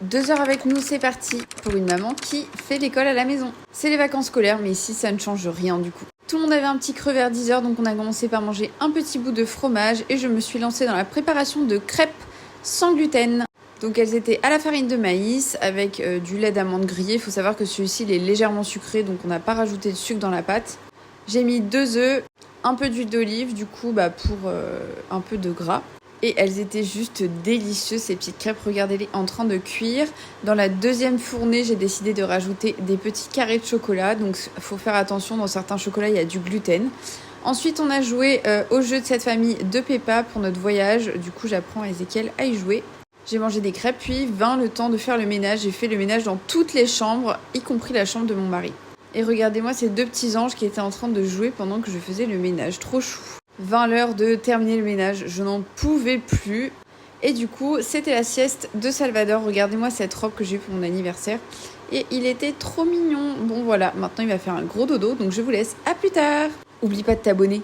2 heures avec nous, c'est parti pour une maman qui fait l'école à la maison. C'est les vacances scolaires, mais ici ça ne change rien du coup. Tout le monde avait un petit creux vers 10 heures, donc on a commencé par manger un petit bout de fromage et je me suis lancée dans la préparation de crêpes sans gluten. Donc elles étaient à la farine de maïs avec du lait d'amande grillé. Il faut savoir que celui-ci il est légèrement sucré, donc on n'a pas rajouté de sucre dans la pâte. J'ai mis 2 œufs, un peu d'huile d'olive du coup pour un peu de gras. Et elles étaient juste délicieuses, ces petites crêpes. Regardez-les en train de cuire. Dans la deuxième fournée, j'ai décidé de rajouter des petits carrés de chocolat. Donc, il faut faire attention, dans certains chocolats, il y a du gluten. Ensuite, on a joué au jeu de cette famille de Peppa pour notre voyage. Du coup, j'apprends à Ezekiel à y jouer. J'ai mangé des crêpes, puis vint le temps de faire le ménage. J'ai fait le ménage dans toutes les chambres, y compris la chambre de mon mari. Et regardez-moi ces 2 petits anges qui étaient en train de jouer pendant que je faisais le ménage. Trop chou. 20 l'heure de terminer le ménage, je n'en pouvais plus. Et du coup, c'était la sieste de Salvador. Regardez-moi cette robe que j'ai eue pour mon anniversaire. Et il était trop mignon. Bon voilà, maintenant il va faire un gros dodo, donc je vous laisse. À plus tard. Oublie pas de t'abonner.